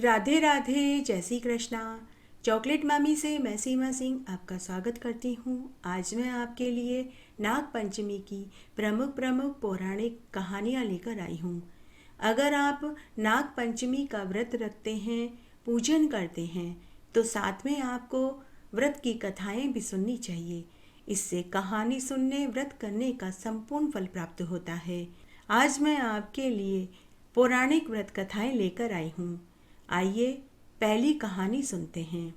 राधे राधे, जय श्री कृष्णा। चॉकलेट मामी से मैं सीमा सिंह आपका स्वागत करती हूँ। आज मैं आपके लिए नाग पंचमी की प्रमुख पौराणिक कहानियाँ लेकर आई हूँ। अगर आप नाग पंचमी का व्रत रखते हैं, पूजन करते हैं, तो साथ में आपको व्रत की कथाएं भी सुननी चाहिए। इससे कहानी सुनने, व्रत करने का संपूर्ण फल प्राप्त होता है। आज मैं आपके लिए पौराणिक व्रत कथाएं लेकर आई हूँ। आइए पहली कहानी सुनते हैं।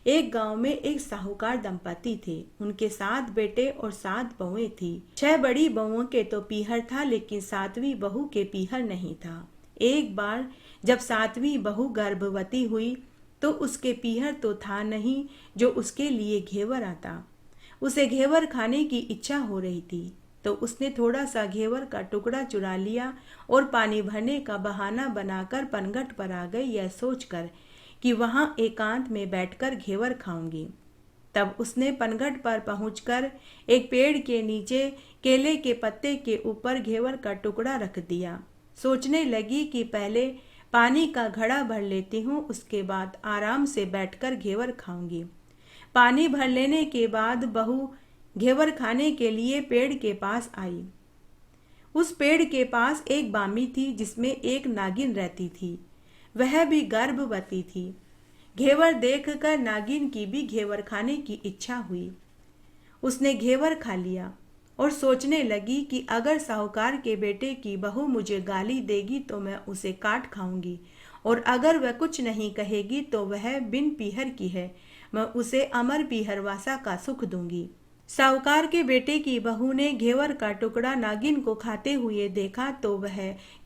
एक गांव में एक साहूकार दंपति थे। उनके 7 बेटे और 7 बहुएं थी। 6 बड़ी बहुओं के तो पीहर था, लेकिन 7वीं बहू के पीहर नहीं था। एक बार जब 7वीं बहू गर्भवती हुई तो उसके पीहर तो था नहीं जो उसके लिए घेवर आता। उसे घेवर खाने की इच्छा हो रही थी, तो उसने थोड़ा सा घेवर का टुकड़ा चुरा लिया और पानी भरने का बहाना बनाकर पनघट पर आ गई, यह सोचकर कि वहां एकांत में बैठकर घेवर खाऊंगी। तब उसने पनघट पर पहुंचकर एक पेड़ के नीचे केले के पत्ते के ऊपर घेवर का टुकड़ा रख दिया। सोचने लगी कि पहले पानी का घड़ा भर लेती हूँ, उसके बाद आराम से बैठकर घेवर खाऊंगी। पानी भर लेने के बाद बहू घेवर खाने के लिए पेड़ के पास आई। उस पेड़ के पास एक बामी थी जिसमें एक नागिन रहती थी। वह भी गर्भवती थी। घेवर देखकर नागिन की भी घेवर खाने की इच्छा हुई। उसने घेवर खा लिया और सोचने लगी कि अगर साहूकार के बेटे की बहू मुझे गाली देगी तो मैं उसे काट खाऊंगी, और अगर वह कुछ नहीं कहेगी तो वह बिन पीहर की है, मैं उसे अमर पीहरवासा का सुख दूंगी। साहूकार के बेटे की बहू ने घेवर का टुकड़ा नागिन को खाते हुए देखा तो वह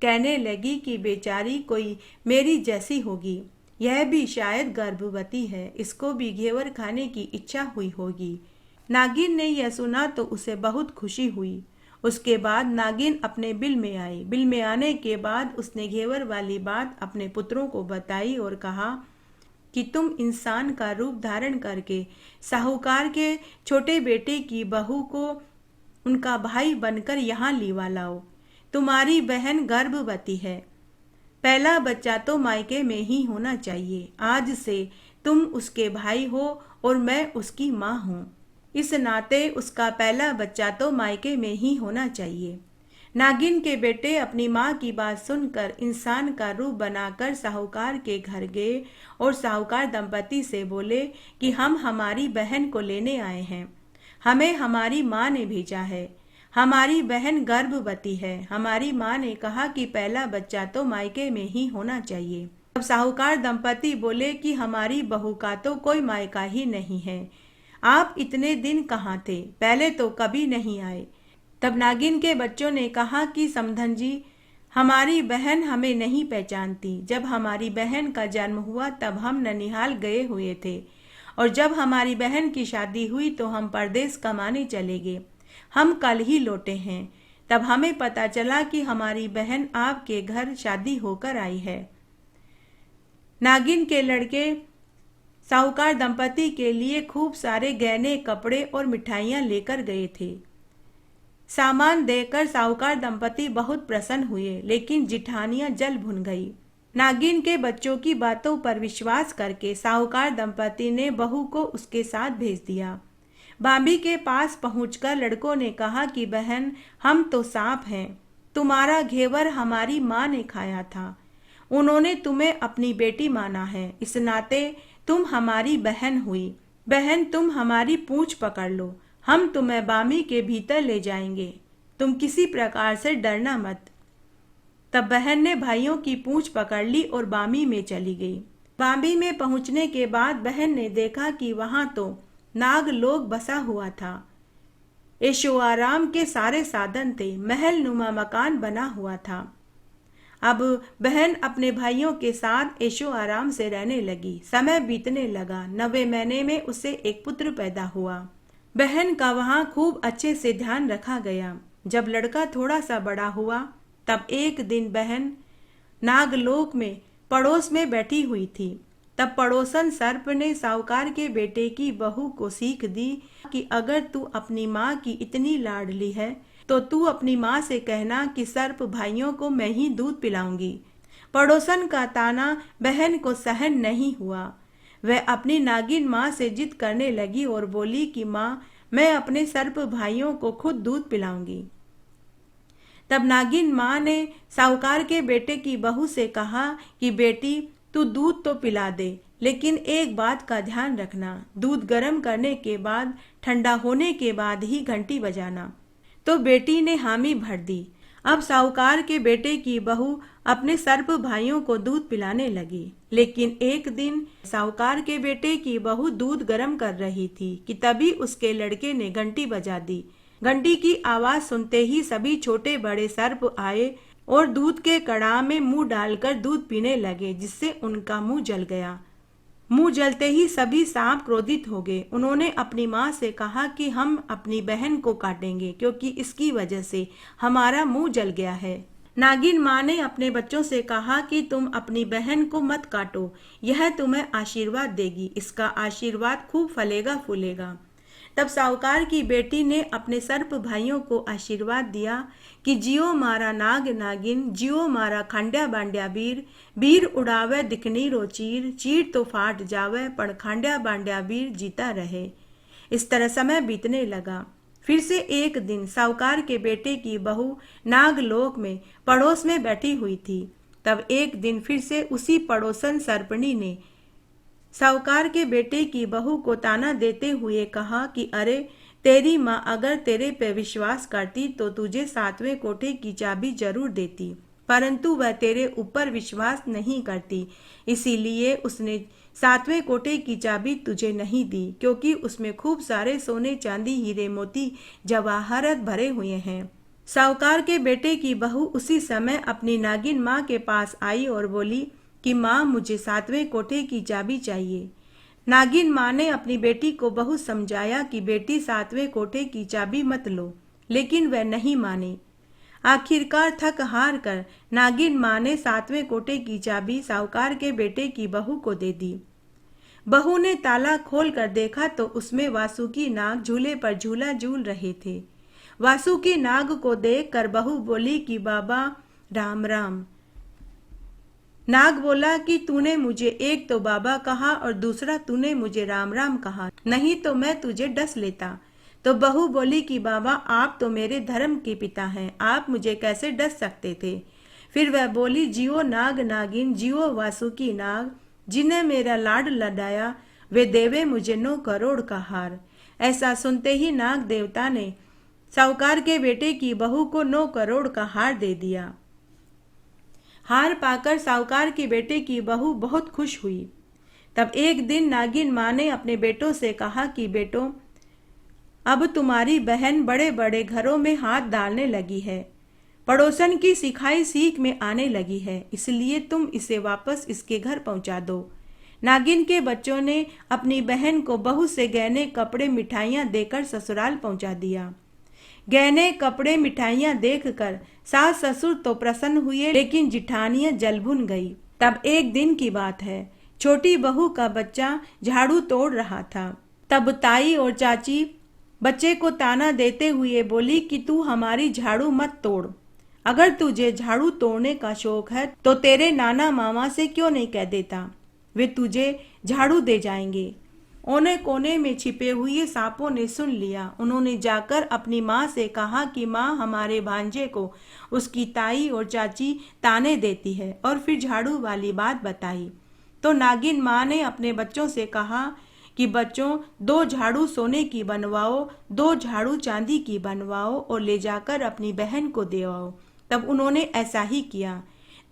कहने लगी कि बेचारी कोई मेरी जैसी होगी, यह भी शायद गर्भवती है, इसको भी घेवर खाने की इच्छा हुई होगी। नागिन ने यह सुना तो उसे बहुत खुशी हुई। उसके बाद नागिन अपने बिल में आई। बिल में आने के बाद उसने घेवर वाली बात अपने पुत्रों को बताई और कहा कि तुम इंसान का रूप धारण करके साहूकार के छोटे बेटे की बहू को उनका भाई बनकर यहाँ लिवा लाओ। तुम्हारी बहन गर्भवती है। पहला बच्चा तो मायके में ही होना चाहिए। आज से तुम उसके भाई हो और मैं उसकी माँ हूँ। इस नाते उसका पहला बच्चा तो मायके में ही होना चाहिए। नागिन के बेटे अपनी माँ की बात सुनकर इंसान का रूप बनाकर साहूकार के घर गए और साहूकार दंपति से बोले कि हम हमारी बहन को लेने आए हैं। हमें हमारी माँ ने भेजा है। हमारी बहन गर्भवती है। हमारी माँ ने कहा कि पहला बच्चा तो मायके में ही होना चाहिए। अब साहूकार दंपति बोले कि हमारी बहू का तो कोई मायका ही नहीं है। आप इतने दिन कहाँ थे? पहले तो कभी नहीं आए। तब नागिन के बच्चों ने कहा कि समधन जी, हमारी बहन हमें नहीं पहचानती। जब हमारी बहन का जन्म हुआ तब हम ननिहाल गए हुए थे, और जब हमारी बहन की शादी हुई तो हम परदेश कमाने चले गए। हम कल ही लौटे हैं। तब हमें पता चला कि हमारी बहन आपके घर शादी होकर आई है। नागिन के लड़के साहूकार दंपति के लिए खूब सारे गहने, कपड़े और मिठाइयाँ लेकर गए थे। सामान देकर साहूकार दंपति बहुत प्रसन्न हुए, लेकिन जिठानियां जल भुन गई। नागिन के बच्चों की बातों पर विश्वास करके साहूकार दंपति ने बहू को उसके साथ भेज दिया। बामी के पास पहुंचकर लड़कों ने कहा कि बहन, हम तो सांप हैं। तुम्हारा घेवर हमारी माँ ने खाया था। उन्होंने तुम्हें अपनी बेटी माना है। इस नाते तुम हमारी बहन हुई। बहन, तुम हमारी पूंछ पकड़ लो, हम तुम्हें बामी के भीतर ले जाएंगे। तुम किसी प्रकार से डरना मत। तब बहन ने भाइयों की पूंछ पकड़ ली और बामी में चली गई। बामी में पहुंचने के बाद बहन ने देखा कि वहां तो नाग लोक बसा हुआ था। ऐशो आराम के सारे साधन थे। महल नुमा मकान बना हुआ था। अब बहन अपने भाइयों के साथ ऐशो आराम से रहने लगी। समय बीतने लगा। 9वें महीने में उसे एक पुत्र पैदा हुआ। बहन का वहां खूब अच्छे से ध्यान रखा गया। जब लड़का थोड़ा सा बड़ा हुआ तब एक दिन बहन नागलोक में पड़ोस में बैठी हुई थी। तब पड़ोसन सर्प ने साहूकार के बेटे की बहू को सीख दी कि अगर तू अपनी माँ की इतनी लाडली है तो तू अपनी माँ से कहना कि सर्प भाइयों को मैं ही दूध पिलाऊंगी। पड़ोसन का ताना बहन को सहन नहीं हुआ। वह अपनी नागिन माँ से जिद करने लगी और बोली कि माँ, मैं अपने सर्प भाइयों को खुद दूध पिलाऊंगी। तब नागिन माँ ने साहूकार के बेटे की बहू से कहा कि बेटी, तू दूध तो पिला दे, लेकिन एक बात का ध्यान रखना, दूध गर्म करने के बाद, ठंडा होने के बाद ही घंटी बजाना। तो बेटी ने हामी भर दी। अब साहूकार के बेटे की बहू अपने सर्प भाइयों को दूध पिलाने लगी। लेकिन एक दिन साहूकार के बेटे की बहू दूध गर्म कर रही थी कि तभी उसके लड़के ने घंटी बजा दी। घंटी की आवाज सुनते ही सभी छोटे बड़े सर्प आए और दूध के कड़ाह में मुंह डालकर दूध पीने लगे, जिससे उनका मुंह जल गया। मुंह जलते ही सभी सांप क्रोधित हो गए। उन्होंने अपनी माँ से कहा कि हम अपनी बहन को काटेंगे, क्योंकि इसकी वजह से हमारा मुंह जल गया है। नागिन माँ ने अपने बच्चों से कहा कि तुम अपनी बहन को मत काटो, यह तुम्हें आशीर्वाद देगी, इसका आशीर्वाद खूब फलेगा फूलेगा। तब साहूकार की बेटी ने अपने सर्प भाइयों को आशीर्वाद दिया कि जियो मारा नाग नागिन, जियो मारा खांड्या बांड्या वीर, वीर उड़ावे दिखनी रो चीर, चीर तो फाट जावे पण खांड्या बांड्या वीर जीता रहे। इस तरह समय बीतने लगा। फिर से एक दिन साहूकार के बेटे की बहू नागलोक में पड़ोस में बैठी हुई थी। तब एक दिन फिर से उसी पड़ोसन सर्पणी ने साहूकार के बेटे की बहू को ताना देते हुए कहा कि अरे, तेरी माँ अगर तेरे पे विश्वास करती तो तुझे 7वें कोठे की चाबी जरूर देती, परंतु वह तेरे ऊपर विश्वास नहीं करती, इसीलिए उसने 7वें कोठे की चाबी तुझे नहीं दी, क्योंकि उसमें खूब सारे सोने चांदी हीरे मोती जवाहरत भरे हुए हैं। साहूकार के बेटे की बहू उसी समय अपनी नागिन माँ के पास आई और बोली कि माँ, मुझे 7वें कोठे की चाबी चाहिए। नागिन माँ ने अपनी बेटी को बहुत समझाया कि बेटी 7वें कोठे की चाबी मत लो, लेकिन वह नहीं मानी। आखिरकार थक हार कर नागिन माँ ने 7वें कोठे की चाबी साहूकार के बेटे की बहू को दे दी। बहू ने ताला खोल कर देखा तो उसमें वासुकी नाग झूले पर झूला झूल रहे थे। वासुकी नाग को देखकर बहू बोली कि बाबा राम राम। नाग बोला कि तूने मुझे एक तो बाबा कहा और दूसरा तूने मुझे राम राम कहा, नहीं तो मैं तुझे डस लेता। तो बहू बोली कि बाबा, आप तो मेरे धर्म के पिता हैं, आप मुझे कैसे डस सकते थे। फिर वह बोली, जियो नाग नागिन, जियो वासुकी नाग, जिन्हें मेरा लाड लडाया वे देवे मुझे 9 करोड़ का हार। ऐसा सुनते ही नाग देवता ने साहूकार के बेटे की बहू को 9 करोड़ का हार दे दिया। हार पाकर साहूकार के बेटे की बहू बहुत खुश हुई। तब एक दिन नागिन माँ ने अपने बेटों से कहा कि बेटों, अब तुम्हारी बहन बड़े बड़े घरों में हाथ डालने लगी है, पड़ोसन की सिखाई सीख में आने लगी है, इसलिए तुम इसे वापस इसके घर पहुंचा दो। नागिन के बच्चों ने अपनी बहन को बहू से गहने कपड़े मिठाइयाँ देकर ससुराल पहुंचा दिया। गहने कपड़े मिठाइयाँ देखकर सास ससुर तो प्रसन्न हुए, लेकिन जिठानियाँ जल भुन गई। तब एक दिन की बात है, छोटी बहू का बच्चा झाड़ू तोड़ रहा था। तब ताई और चाची बच्चे को ताना देते हुए बोली कि तू हमारी झाड़ू मत तोड़, अगर तुझे झाड़ू तोड़ने का शौक है तो तेरे नाना मामा से क्यों नहीं कह देता, वे तुझे झाड़ू दे जाएंगे। ओने कोने में छिपे हुए सांपों ने सुन लिया। उन्होंने जाकर अपनी माँ से कहा कि माँ, हमारे भांजे को उसकी ताई और चाची ताने देती है, और फिर झाड़ू वाली बात बताई। तो नागिन माँ ने अपने बच्चों से कहा कि बच्चों, 2 झाड़ू सोने की बनवाओ, 2 झाड़ू चांदी की बनवाओ और ले जाकर अपनी बहन को दे आओ। तब उन्होंने ऐसा ही किया।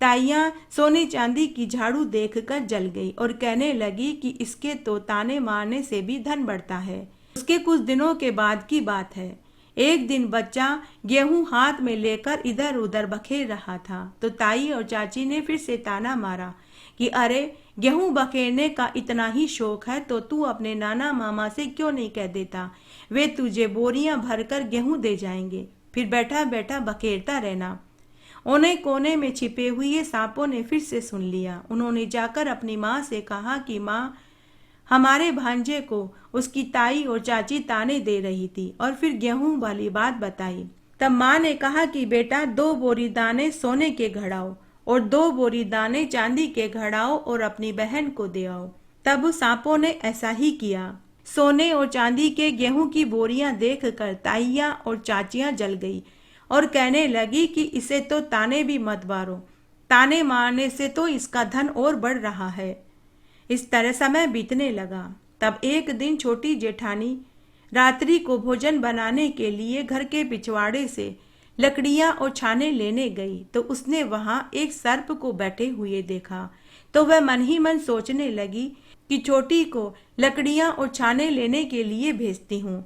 ताइयाँ सोने चांदी की झाड़ू देखकर जल गई और कहने लगी कि इसके तो ताने मारने से भी धन बढ़ता है। उसके कुछ दिनों के बाद की बात है। एक दिन बच्चा गेहूं हाथ में लेकर इधर उधर बखेर रहा था, तो ताई और चाची ने फिर से ताना मारा कि अरे, गेहूं बखेरने का इतना ही शौक है तो तू अपने नाना मामा से क्यों नहीं कह देता, वे तुझे बोरियां भरकर गेहूं दे जाएंगे, फिर बैठा बैठा बखेरता रहना। ओने कोने में छिपे हुए सांपों ने फिर से सुन लिया। उन्होंने जाकर अपनी माँ से कहा कि माँ, हमारे भांजे को उसकी ताई और चाची ताने दे रही थी, और फिर गेहूं वाली बात बताई। तब माँ ने कहा कि बेटा, 2 बोरी दाने सोने के घड़ाओ और 2 बोरी दाने चांदी के घड़ाओ और अपनी बहन को दे आओ। तब सांपों ने ऐसा ही किया। सोने और चांदी के गेहूं की बोरियां देखकर ताइयां और चाचियां जल गई और कहने लगी कि इसे तो ताने भी मत मारो, ताने मारने से तो इसका धन और बढ़ रहा है। इस तरह समय बीतने लगा। तब एक दिन छोटी जेठानी रात्रि को भोजन बनाने के लिए घर के पिछवाड़े से लकड़ियां और छाने लेने गई तो उसने वहां एक सर्प को बैठे हुए देखा। तो वह मन ही मन सोचने लगी कि छोटी को लकड़ियां और छाने लेने के लिए भेजती हूँ।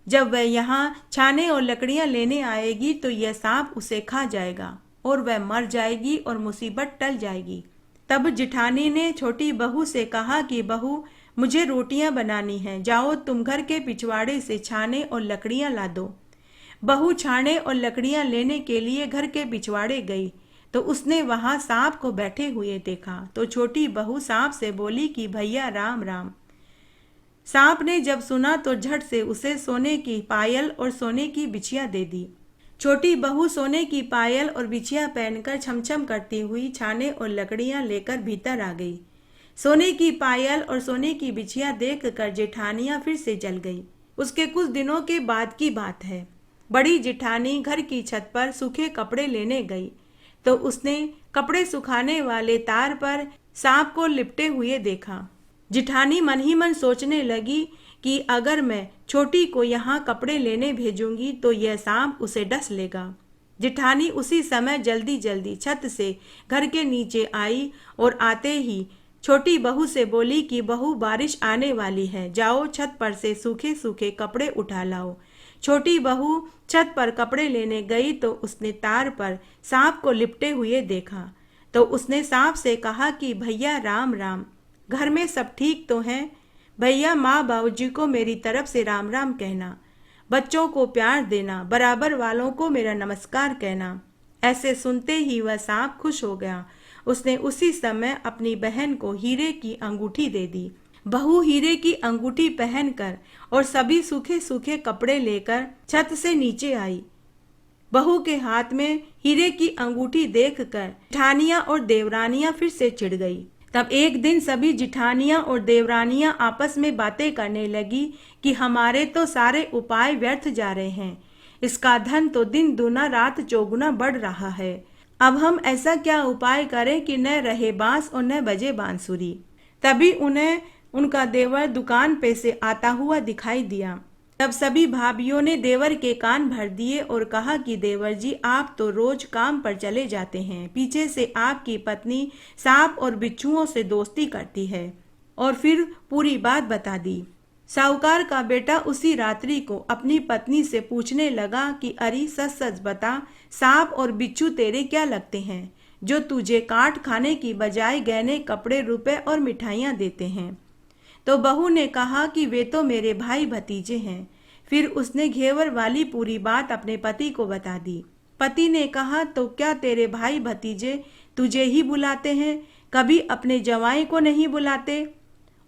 जब वह यहाँ छाने और लकड़ियां लेने आएगी तो यह सांप उसे खा जाएगा और वह मर जाएगी और मुसीबत टल जाएगी। तब जिठानी ने छोटी बहू से कहा कि बहू, मुझे रोटियां बनानी हैं, जाओ तुम घर के पिछवाड़े से छाने और लकड़ियां ला दो। बहू छाने और लकड़ियां लेने के लिए घर के पिछवाड़े गई तो उसने वहां सांप को बैठे हुए देखा। तो छोटी बहू सांप से बोली कि भैया राम राम। सांप ने जब सुना तो झट से उसे सोने की पायल और सोने की बिछिया दे दी। छोटी बहू सोने की पायल और बिछिया पहनकर छमछम करती हुई छाने और लकड़ियां लेकर भीतर आ गई। सोने की पायल और सोने की बिछिया देखकर जेठानियां फिर से जल गई। उसके कुछ दिनों के बाद की बात है। बड़ी जेठानी घर की छत पर सूखे कपड़े लेने गई तो उसने कपड़े सुखाने वाले तार पर सांप को लिपटे हुए देखा। जिठानी मन ही मन सोचने लगी कि अगर मैं छोटी को यहाँ कपड़े लेने भेजूंगी तो यह सांप उसे डस लेगा। जिठानी उसी समय जल्दी जल्दी छत से घर के नीचे आई और आते ही छोटी बहू से बोली कि बहू, बारिश आने वाली है, जाओ छत पर से सूखे सूखे कपड़े उठा लाओ। छोटी बहू छत पर कपड़े लेने गई तो उसने तार पर सांप को लिपटे हुए देखा। तो उसने सांप से कहा कि भैया राम राम, घर में सब ठीक तो हैं? भैया, माँ बाबूजी को मेरी तरफ से राम राम कहना, बच्चों को प्यार देना, बराबर वालों को मेरा नमस्कार कहना। ऐसे सुनते ही वह सांप खुश हो गया। उसने उसी समय अपनी बहन को हीरे की अंगूठी दे दी। बहू हीरे की अंगूठी पहनकर और सभी सूखे सूखे कपड़े लेकर छत से नीचे आई। बहू के हाथ में हीरे की अंगूठी देखकर जेठानियां और देवरानियां फिर से चिढ़ गई। तब एक दिन सभी जिठानियां और देवरानियां आपस में बातें करने लगी कि हमारे तो सारे उपाय व्यर्थ जा रहे हैं, इसका धन तो दिन दूना रात चौगुना बढ़ रहा है। अब हम ऐसा क्या उपाय करें कि न रहे बांस और न बजे बांसुरी। तभी उन्हें उनका देवर दुकान पे से आता हुआ दिखाई दिया। तब सभी भाभियों ने देवर के कान भर दिए और कहा कि देवर जी, आप तो रोज काम पर चले जाते हैं, पीछे से आपकी पत्नी सांप और बिच्छुओं से दोस्ती करती है। और फिर पूरी बात बता दी। साहूकार का बेटा उसी रात्रि को अपनी पत्नी से पूछने लगा कि अरे सच सच बता, सांप और बिच्छू तेरे क्या लगते हैं, जो तुझे काट खाने की बजाय गहने, कपड़े, रुपए और मिठाइयाँ देते हैं। तो बहू ने कहा कि वे तो मेरे भाई भतीजे हैं। फिर उसने घेवर वाली पूरी बात अपने पति को बता दी। पति ने कहा, तो क्या तेरे भाई भतीजे तुझे ही बुलाते हैं, कभी अपने जवाई को नहीं बुलाते?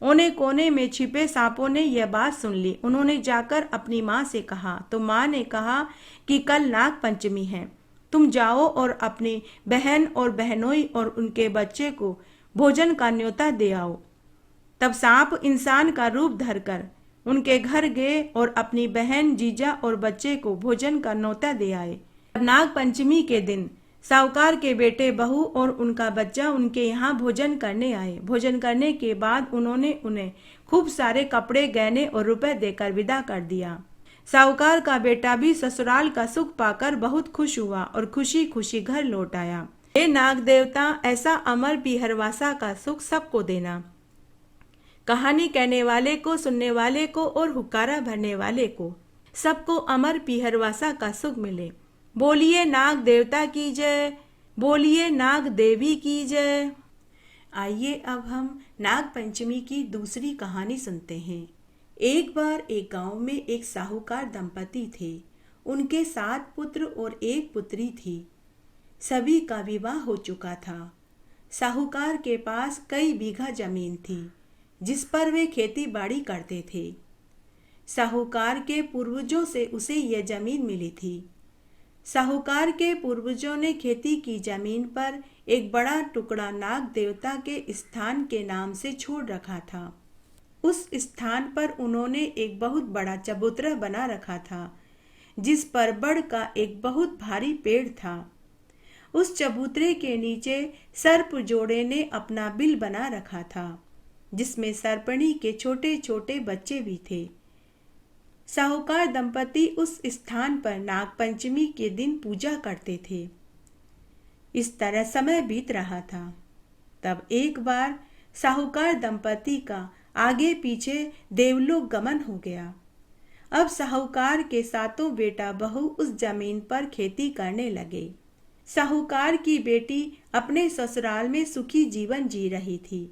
ओने कोने में छिपे सांपों ने यह बात सुन ली। उन्होंने जाकर अपनी माँ से कहा तो माँ ने कहा कि कल नाग पंचमी है, तुम जाओ और अपनी बहन और बहनोई और उनके बच्चे को भोजन का न्योता दे आओ। तब सांप इंसान का रूप धरकर उनके घर गए और अपनी बहन, जीजा और बच्चे को भोजन का न्योता दे आए। नाग पंचमी के दिन साहूकार के बेटे, बहू और उनका बच्चा उनके यहाँ भोजन करने आए। भोजन करने के बाद उन्होंने उन्हें खूब सारे कपड़े, गहने और रुपए देकर विदा कर दिया। साहूकार का बेटा भी ससुराल का सुख पाकर बहुत खुश हुआ और खुशी खुशी घर लौट आया। हे नाग देवता, ऐसा अमर पीहरवासा का सुख सबको देना। कहानी कहने वाले को, सुनने वाले को और हुक्कारा भरने वाले को, सबको अमर पीहरवासा का सुख मिले। बोलिए नाग देवता की जय, बोलिए नाग देवी की जय। आइए अब हम नाग पंचमी की दूसरी कहानी सुनते हैं। एक बार एक गांव में एक साहूकार दंपति थे। उनके 7 पुत्र और 1 पुत्री थी। सभी का विवाह हो चुका था। साहूकार के पास कई बीघा जमीन थी जिस पर वे खेती बाड़ी करते थे। साहूकार के पूर्वजों से उसे यह जमीन मिली थी। साहूकार के पूर्वजों ने खेती की जमीन पर एक बड़ा टुकड़ा नाग देवता के स्थान के नाम से छोड़ रखा था। उस स्थान पर उन्होंने एक बहुत बड़ा चबूतरा बना रखा था, जिस पर बड़ का एक बहुत भारी पेड़ था। उस चबूतरे के नीचे सर्प जोड़े ने अपना बिल बना रखा था, जिसमें सर्पणी के छोटे छोटे बच्चे भी थे। साहूकार दंपति उस स्थान पर नागपंचमी के दिन पूजा करते थे। इस तरह समय बीत रहा था। तब एक बार साहूकार दंपति का आगे पीछे देवलोक गमन हो गया। अब साहूकार के सातों बेटा बहू उस जमीन पर खेती करने लगे। साहूकार की बेटी अपने ससुराल में सुखी जीवन जी रही थी।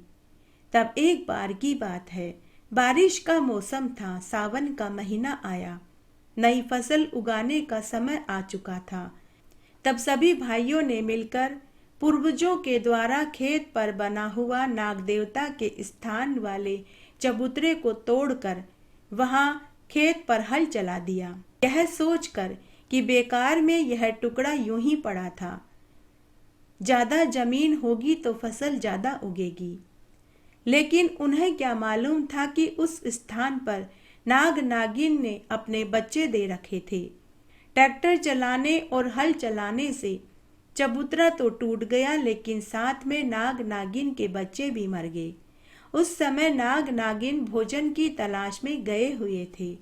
तब एक बार की बात है, बारिश का मौसम था। सावन का महीना आया, नई फसल उगाने का समय आ चुका था। तब सभी भाइयों ने मिलकर पूर्वजों के द्वारा खेत पर बना हुआ नाग देवता के स्थान वाले चबूतरे को तोड़कर वहां खेत पर हल चला दिया, यह सोचकर कि बेकार में यह टुकड़ा यूं ही पड़ा था। ज्यादा जमीन होगी तो फसल ज्यादा उगेगी। लेकिन उन्हें क्या मालूम था कि उस स्थान पर नाग नागिन ने अपने बच्चे दे रखे थे। ट्रैक्टर चलाने और हल चलाने से चबूतरा तो टूट गया, लेकिन साथ में नाग नागिन के बच्चे भी मर गए। उस समय नाग नागिन भोजन की तलाश में गए हुए थे।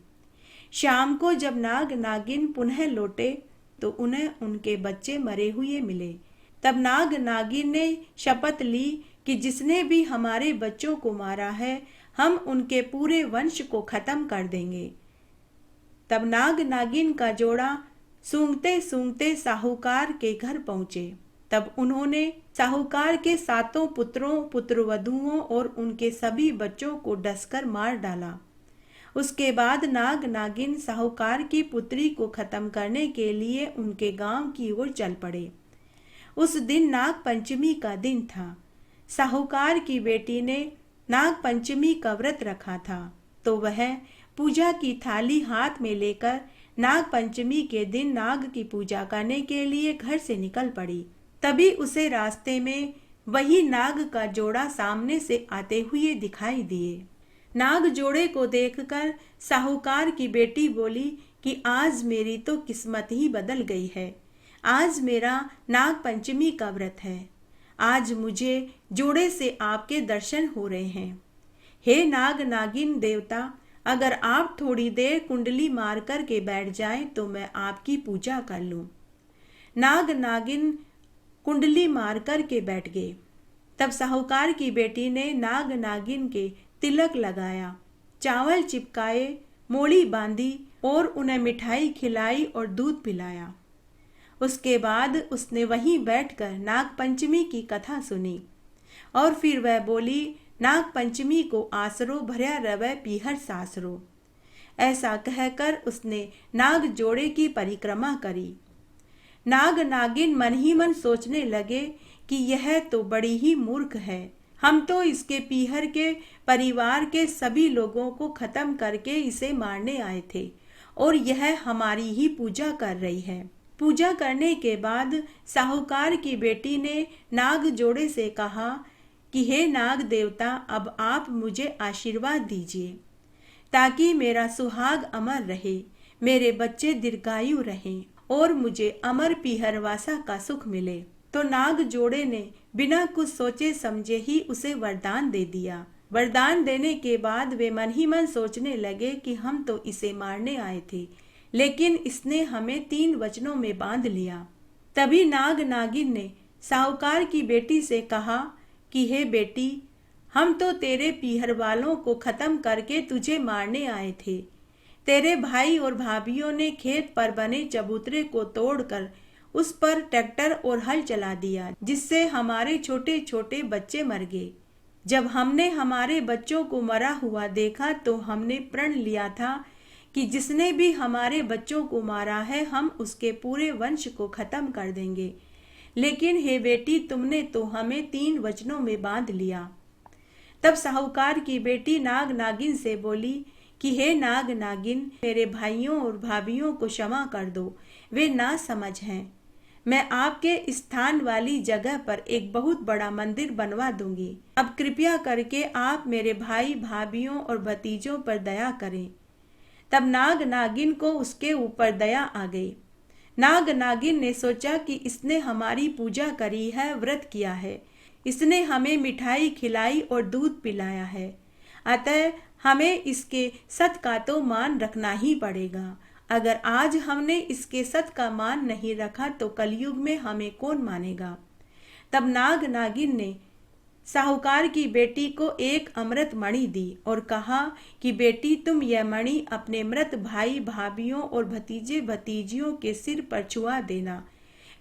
शाम को जब नाग नागिन पुनः लौटे तो उन्हें उनके बच्चे मरे हुए मिले। तब नाग नागिन ने शपथ ली कि जिसने भी हमारे बच्चों को मारा है, हम उनके पूरे वंश को खत्म कर देंगे। तब नाग नागिन का जोड़ा सूंघते सूंघते साहूकार के घर पहुंचे। तब उन्होंने साहूकार के सातों पुत्रों, पुत्रवधुओं और उनके सभी बच्चों को डसकर मार डाला। उसके बाद नाग नागिन साहूकार की पुत्री को खत्म करने के लिए उनके गांव की ओर चल पड़े। उस दिन नाग पंचमी का दिन था। साहूकार की बेटी ने नाग पंचमी का व्रत रखा था, तो वह पूजा की थाली हाथ में लेकर नाग पंचमी के दिन नाग की पूजा करने के लिए घर से निकल पड़ी। तभी उसे रास्ते में वही नाग का जोड़ा सामने से आते हुए दिखाई दिए। नाग जोड़े को देखकर साहूकार की बेटी बोली कि आज मेरी तो किस्मत ही बदल गई है। आज मेरा नाग पंचमी का व्रत है। आज मुझे जोड़े से आपके दर्शन हो रहे हैं। हे नाग नागिन देवता, अगर आप थोड़ी देर कुंडली मार कर के बैठ जाएं तो मैं आपकी पूजा कर लूं। नाग नागिन कुंडली मार कर के बैठ गए। तब साहूकार की बेटी ने नाग नागिन के तिलक लगाया, चावल चिपकाए, मोड़ी बांधी और उन्हें मिठाई खिलाई और दूध पिलाया। उसके बाद उसने वहीं बैठकर नाग पंचमी की कथा सुनी और फिर वह बोली, नाग पंचमी को आसरो भर्या रवै पीहर सासरो। ऐसा कहकर उसने नाग जोड़े की परिक्रमा करी। नाग नागिन मन ही मन सोचने लगे कि यह तो बड़ी ही मूर्ख है। हम तो इसके पीहर के परिवार के सभी लोगों को खत्म करके इसे मारने आए थे और यह हमारी ही पूजा कर रही है। पूजा करने के बाद साहूकार की बेटी ने नाग जोड़े से कहा कि हे नाग देवता, अब आप मुझे आशीर्वाद दीजिए ताकि मेरा सुहाग अमर रहे, मेरे बच्चे दीर्घायु रहें और मुझे अमर पीहरवासा का सुख मिले। तो नाग जोड़े ने बिना कुछ सोचे समझे ही उसे वरदान दे दिया। वरदान देने के बाद वे मन ही मन सोचने लगे कि हम तो इसे मारने आए थे, लेकिन इसने हमें 3 वचनों में बांध लिया। तभी नाग नागिन ने साहूकार की बेटी से कहा कि हे बेटी, हम तो तेरे पीहर वालों को खत्म करके तुझे मारने आए थे। तेरे भाई और भाभीियों ने खेत पर बने चबूतरे को तोड़कर उस पर ट्रैक्टर और हल चला दिया, जिससे हमारे छोटे छोटे बच्चे मर गए। जब हमने हमारे बच्चों को मरा हुआ देखा तो हमने प्रण लिया था कि जिसने भी हमारे बच्चों को मारा है, हम उसके पूरे वंश को खत्म कर देंगे। लेकिन हे बेटी, तुमने तो हमें 3 वचनों में बांध लिया। तब साहूकार की बेटी नाग नागिन से बोली कि हे नाग नागिन, मेरे भाइयों और भाभीियों को क्षमा कर दो। वे ना समझ हैं। मैं आपके स्थान वाली जगह पर एक बहुत बड़ा मंदिर बनवा दूंगी। अब कृपया करके आप मेरे भाई भाभीियों और भतीजों पर दया करें। तब नाग नागिन को उसके ऊपर दया आ गई। नाग नागिन ने सोचा कि इसने हमारी पूजा करी है, व्रत किया है, इसने हमें मिठाई खिलाई और दूध पिलाया है, अतः हमें इसके सत का तो मान रखना ही पड़ेगा। अगर आज हमने इसके सत का मान नहीं रखा तो कलयुग में हमें कौन मानेगा। तब नाग नागिन ने साहूकार की बेटी को एक अमृत मणि दी और कहा कि बेटी, तुम यह मणि अपने मृत भाई भाभीियों और भतीजे भतीजियों के सिर पर छुआ देना,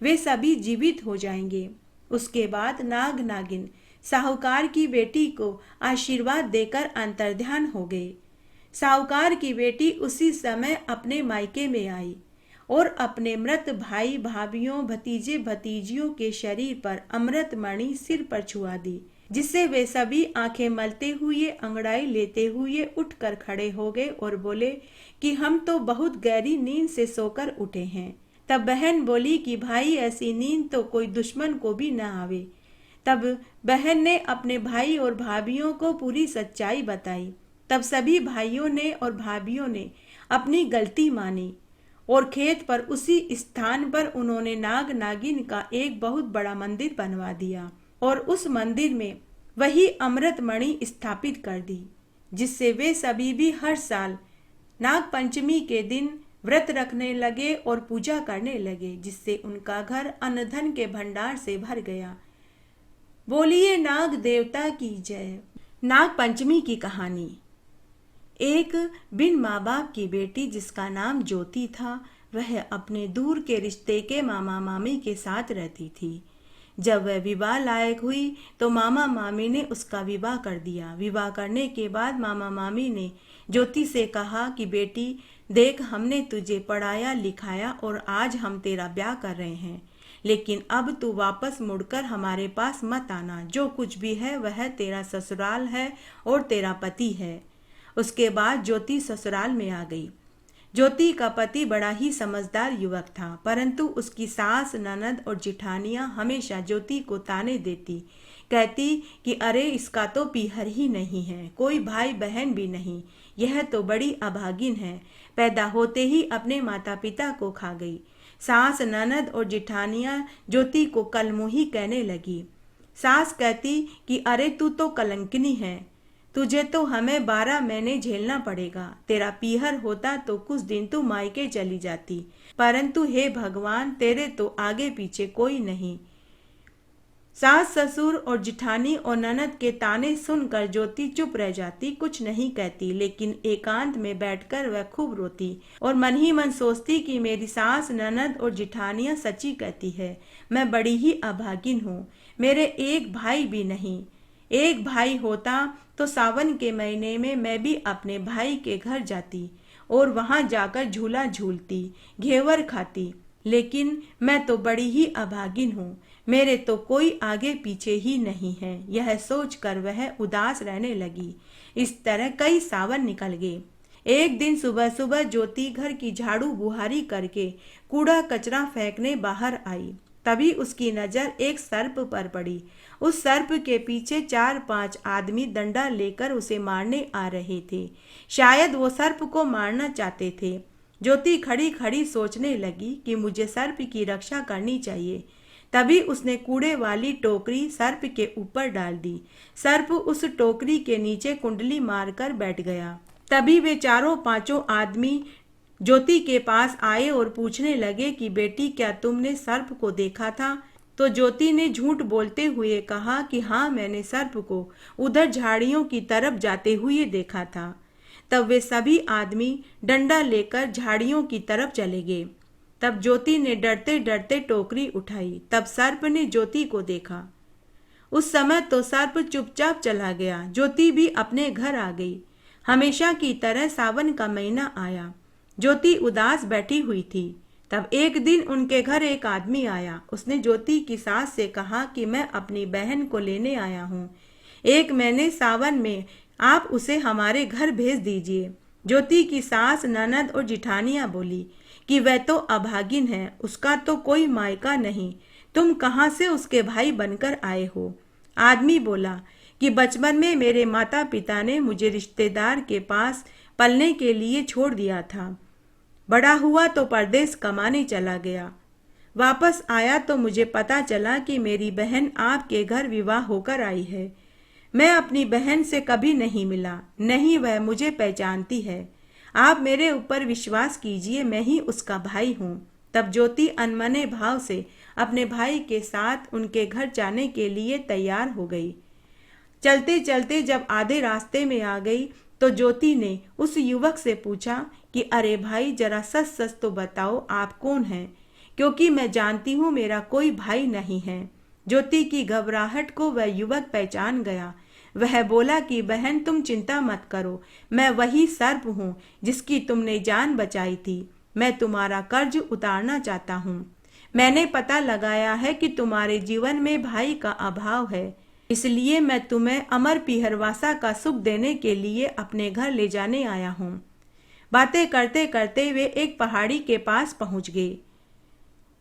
वे सभी जीवित हो जाएंगे। उसके बाद नाग नागिन साहूकार की बेटी को आशीर्वाद देकर अंतर्ध्यान हो गए। साहूकार की बेटी उसी समय अपने मायके में आई और अपने मृत भाई भाभीियों भतीजे भतीजियों के शरीर पर अमृत मणि सिर पर छुआ दी, जिससे वे सभी आंखें मलते हुए अंगड़ाई लेते हुए उठकर खड़े हो गए और बोले कि हम तो बहुत गहरी नींद से सोकर उठे हैं। तब बहन बोली कि भाई, ऐसी नींद तो कोई दुश्मन को भी न आवे। तब बहन ने अपने भाई और भाभीियों को पूरी सच्चाई बताई। तब सभी भाइयों ने और भाभीियों ने अपनी गलती मानी और खेत पर उसी स्थान पर उन्होंने नाग नागिन का एक बहुत बड़ा मंदिर बनवा दिया और उस मंदिर में वही अमृत मणि स्थापित कर दी, जिससे वे सभी भी हर साल नाग पंचमी के दिन व्रत रखने लगे और पूजा करने लगे, जिससे उनका घर अन्न धन के भंडार से भर गया। बोलिए नाग देवता की जय। नाग पंचमी की कहानी। एक बिन माँ बाप की बेटी जिसका नाम ज्योति था, वह अपने दूर के रिश्ते के मामा मामी के साथ रहती थी। जब वह विवाह लायक हुई तो मामा मामी ने उसका विवाह कर दिया। विवाह करने के बाद मामा मामी ने ज्योति से कहा कि बेटी देख, हमने तुझे पढ़ाया लिखाया और आज हम तेरा ब्याह कर रहे हैं, लेकिन अब तू वापस मुड़कर हमारे पास मत आना। जो कुछ भी है वह तेरा ससुराल है और तेरा पति है। उसके बाद ज्योति ससुराल में आ गई। ज्योति का पति बड़ा ही समझदार युवक था, परंतु उसकी सास ननद और जिठानियां हमेशा ज्योति को ताने देती, कहती कि अरे इसका तो पीहर ही नहीं है, कोई भाई बहन भी नहीं, यह तो बड़ी अभागिन है, पैदा होते ही अपने माता पिता को खा गई। सास ननद और जिठानियां ज्योति को कलमुही कहने लगी। सास कहती कि अरे तू तो कलंकिनी है, तुझे तो हमें 12 महीने झेलना पड़ेगा। तेरा पीहर होता तो कुछ दिन तू मायके चली जाती, परंतु हे भगवान, तेरे तो आगे पीछे कोई नहीं। सास ससुर और जिठानी और ननद के ताने सुनकर ज्योति चुप रह जाती, कुछ नहीं कहती, लेकिन एकांत में बैठकर वह खूब रोती और मन ही मन सोचती कि मेरी सास ननद और जिठानियां सच्ची कहती है, मैं बड़ी ही अभागिन हूँ, मेरे एक भाई भी नहीं। एक भाई होता तो सावन के महीने में मैं भी अपने भाई के घर जाती और वहां जाकर झूला झूलती, घेवर खाती, लेकिन मैं तो बड़ी ही अभागिन हूँ, मेरे तो कोई आगे पीछे ही नहीं है। यह सोचकर वह उदास रहने लगी। इस तरह कई सावन निकल गए। एक दिन सुबह सुबह ज्योति घर की झाड़ू बुहारी करके कूड़ा कचरा फेंकने बाहर आई। तभी उसकी नजर एक सर्प पर पड़ी। उस सर्प के पीछे 4-5 आदमी डंडा लेकर उसे मारने आ रहे थे। शायद वो सर्प को मारना चाहते थे। ज्योति खड़ी खड़ी सोचने लगी कि मुझे सर्प की रक्षा करनी चाहिए। तभी उसने कूड़े वाली टोकरी सर्प के ऊपर डाल दी। सर्प उस टोकरी के नीचे कुंडली मारकर बैठ गया। तभी वे 4-5 आदमी ज्योति के पास आए और पूछने लगे कि बेटी, क्या तुमने सर्प को देखा था? तो ज्योति ने झूठ बोलते हुए कहा कि हाँ, मैंने सर्प को उधर झाड़ियों की तरफ जाते हुए देखा था। तब वे सभी आदमी डंडा लेकर झाड़ियों की तरफ चले गए। तब ज्योति ने डरते डरते टोकरी उठाई। तब सर्प ने ज्योति को देखा। उस समय तो सर्प चुपचाप चला गया। ज्योति भी अपने घर आ गई। हमेशा की तरह सावन का महीना आया। ज्योति उदास बैठी हुई थी। तब एक दिन उनके घर एक आदमी आया। उसने ज्योति की सास से कहा कि मैं अपनी बहन को लेने आया हूँ, एक महीने सावन में आप उसे हमारे घर भेज दीजिए। ज्योति की सास ननद और जिठानियां बोली कि वह तो अभागिन है, उसका तो कोई मायका नहीं, तुम कहाँ से उसके भाई बनकर आए हो। आदमी बोला कि बचपन में मेरे माता पिता ने मुझे रिश्तेदार के पास पलने के लिए छोड़ दिया था। बड़ा हुआ तो परदेश कमाने चला गया। वापस आया तो मुझे पता चला कि मेरी बहन आपके घर विवाह होकर आई है। मैं अपनी बहन से कभी नहीं मिला, नहीं वह मुझे पहचानती है। आप मेरे ऊपर विश्वास कीजिए, मैं ही उसका भाई हूँ। तब ज्योति अनमने भाव से अपने भाई के साथ उनके घर जाने के लिए तैयार हो गई। चलते चलते जब आधे रास्ते में आ गई तो ज्योति ने उस युवक से पूछा कि अरे भाई, जरा सच सच तो बताओ, आप कौन हैं, क्योंकि मैं जानती हूँ मेरा कोई भाई नहीं है। ज्योति की घबराहट को वह युवक पहचान गया। वह बोला कि बहन, तुम चिंता मत करो, मैं वही सर्प हूँ जिसकी तुमने जान बचाई थी। मैं तुम्हारा कर्ज उतारना चाहता हूँ। मैंने पता लगाया है कि तुम्हारे जीवन में भाई का अभाव है, इसलिए मैं तुम्हें अमर पीहरवासा का सुख देने के लिए अपने घर ले जाने आया हूँ। बातें करते करते वे एक पहाड़ी के पास पहुंच गए।